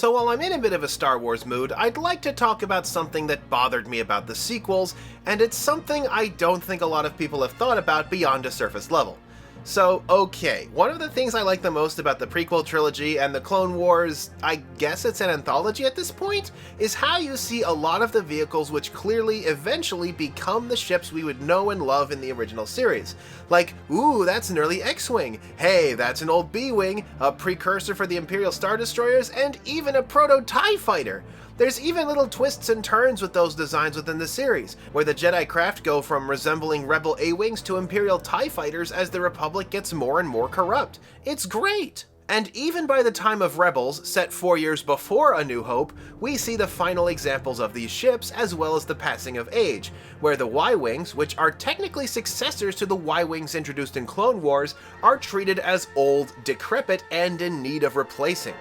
So while I'm in a bit of a Star Wars mood, I'd like to talk about something that bothered me about the sequels, and it's something I don't think a lot of people have thought about beyond a surface level. So, okay, one of the things I like the most about the prequel trilogy and the Clone Wars, I guess it's an anthology at this point, is how you see a lot of the vehicles which clearly eventually become the ships we would know and love in the original series. Like, ooh, that's an early X-Wing, hey, that's an old B-Wing, a precursor for the Imperial Star Destroyers, and even a proto-TIE fighter. There's even little twists and turns with those designs within the series, where the Jedi craft go from resembling Rebel A-Wings to Imperial TIE fighters as the Republic gets more and more corrupt. It's great! And even by the time of Rebels, set 4 years before A New Hope, we see the final examples of these ships as well as the passing of age, where the Y-Wings, which are technically successors to the Y-Wings introduced in Clone Wars, are treated as old, decrepit, and in need of replacing.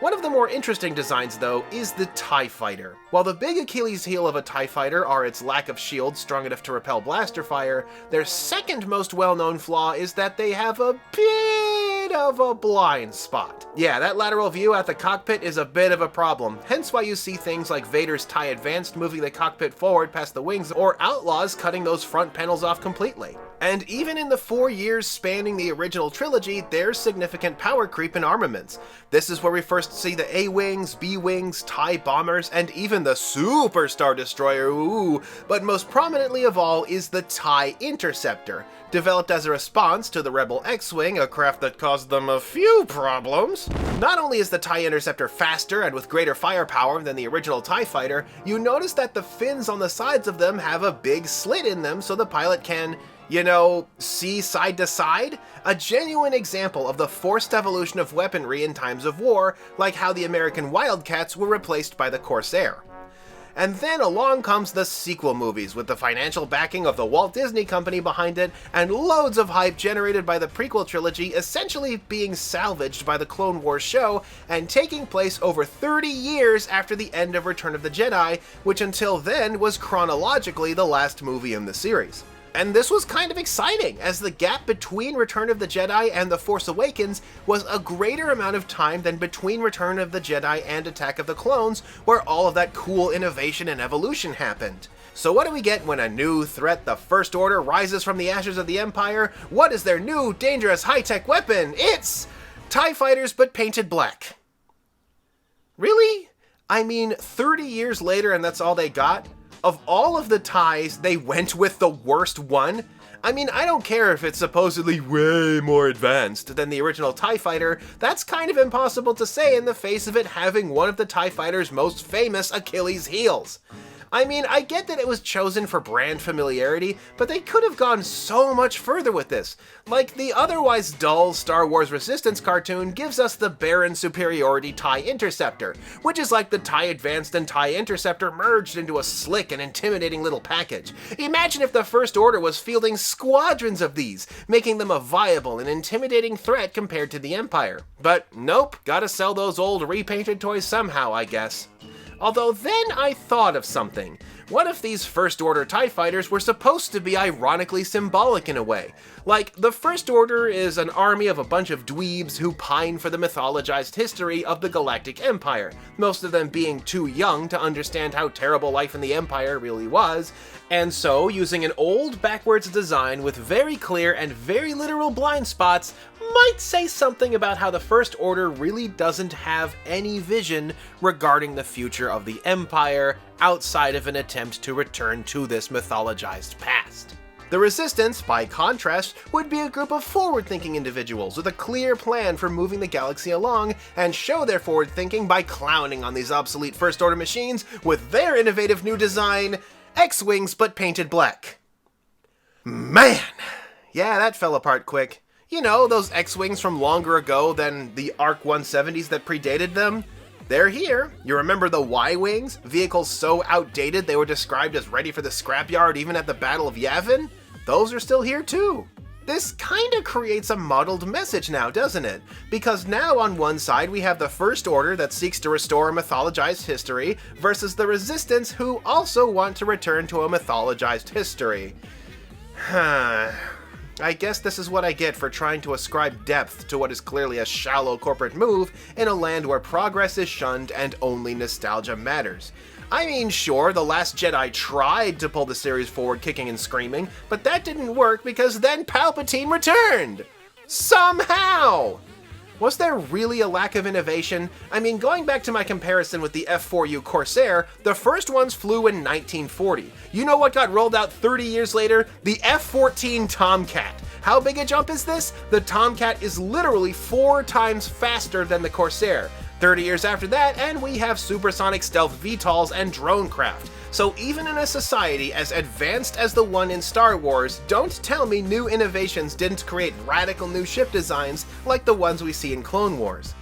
One of the more interesting designs, though, is the TIE Fighter. While the big Achilles heel of a TIE Fighter are its lack of shields strong enough to repel blaster fire, their second most well-known flaw is that they have a bit of a blind spot. Yeah, that lateral view at the cockpit is a bit of a problem, hence why you see things like Vader's TIE Advanced moving the cockpit forward past the wings, or Outlaws cutting those front panels off completely. And even in the 4 years spanning the original trilogy, there's significant power creep in armaments. This is where we first see the A-Wings, B-Wings, TIE Bombers, and even the Super Star Destroyer, ooh, but most prominently of all is the TIE Interceptor. Developed as a response to the Rebel X-Wing, a craft that caused them a few problems. Not only is the TIE Interceptor faster and with greater firepower than the original TIE Fighter, you notice that the fins on the sides of them have a big slit in them so the pilot can, see side to side? A genuine example of the forced evolution of weaponry in times of war, like how the American Wildcats were replaced by the Corsair. And then along comes the sequel movies, with the financial backing of the Walt Disney Company behind it, and loads of hype generated by the prequel trilogy essentially being salvaged by the Clone Wars show, and taking place over 30 years after the end of Return of the Jedi, which until then was chronologically the last movie in the series. And this was kind of exciting, as the gap between Return of the Jedi and The Force Awakens was a greater amount of time than between Return of the Jedi and Attack of the Clones, where all of that cool innovation and evolution happened. So what do we get when a new threat, the First Order, rises from the ashes of the Empire? What is their new, dangerous, high-tech weapon? It's TIE fighters, but painted black. Really? I mean, 30 years later and that's all they got? Of all of the TIEs, they went with the worst one? I mean, I don't care if it's supposedly way more advanced than the original TIE Fighter, that's kind of impossible to say in the face of it having one of the TIE Fighter's most famous Achilles heels. I mean, I get that it was chosen for brand familiarity, but they could have gone so much further with this. Like, the otherwise dull Star Wars Resistance cartoon gives us the barren superiority TIE Interceptor, which is like the TIE Advanced and TIE Interceptor merged into a slick and intimidating little package. Imagine if the First Order was fielding squadrons of these, making them a viable and intimidating threat compared to the Empire. But nope, gotta sell those old repainted toys somehow, I guess. Although then I thought of something. What if these First Order TIE fighters were supposed to be ironically symbolic in a way? Like, the First Order is an army of a bunch of dweebs who pine for the mythologized history of the Galactic Empire, most of them being too young to understand how terrible life in the Empire really was, and so using an old backwards design with very clear and very literal blind spots might say something about how the First Order really doesn't have any vision regarding the future of the Empire outside of an attempt to return to this mythologized past. The Resistance, by contrast, would be a group of forward-thinking individuals with a clear plan for moving the galaxy along, and show their forward thinking by clowning on these obsolete First Order machines with their innovative new design, X-Wings but painted black. Man! Yeah, that fell apart quick. You know, those X-Wings from longer ago than the ARC 170s that predated them? They're here. You remember the Y-Wings? Vehicles so outdated they were described as ready for the scrapyard even at the Battle of Yavin? Those are still here too. This kinda creates a muddled message now, doesn't it? Because now on one side we have the First Order that seeks to restore a mythologized history, versus the Resistance who also want to return to a mythologized history. I guess this is what I get for trying to ascribe depth to what is clearly a shallow corporate move in a land where progress is shunned and only nostalgia matters. I mean, sure, The Last Jedi tried to pull the series forward kicking and screaming, but that didn't work because then Palpatine returned! Somehow! Was there really a lack of innovation? I mean, going back to my comparison with the F-4U Corsair, the first ones flew in 1940. You know what got rolled out 30 years later? The F-14 Tomcat. How big a jump is this? The Tomcat is literally 4 times faster than the Corsair. 30 years after that, and we have supersonic stealth VTOLs and drone craft. So even in a society as advanced as the one in Star Wars, don't tell me new innovations didn't create radical new ship designs like the ones we see in Clone Wars.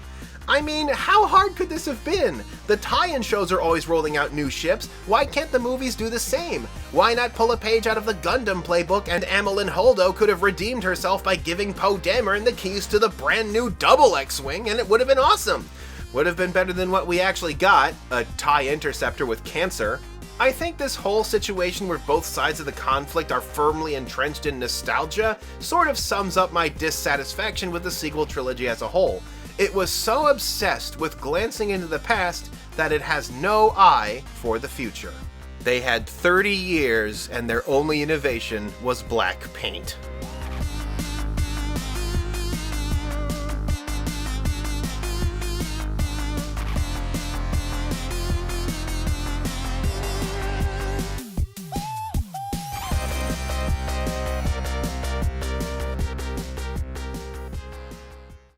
I mean, how hard could this have been? The tie-in shows are always rolling out new ships, why can't the movies do the same? Why not pull a page out of the Gundam playbook and Amilyn Holdo could have redeemed herself by giving Poe Dameron the keys to the brand new double X-Wing and it would have been awesome? Would have been better than what we actually got, a TIE Interceptor with cancer. I think this whole situation where both sides of the conflict are firmly entrenched in nostalgia sort of sums up my dissatisfaction with the sequel trilogy as a whole. It was so obsessed with glancing into the past that it has no eye for the future. They had 30 years and their only innovation was black paint.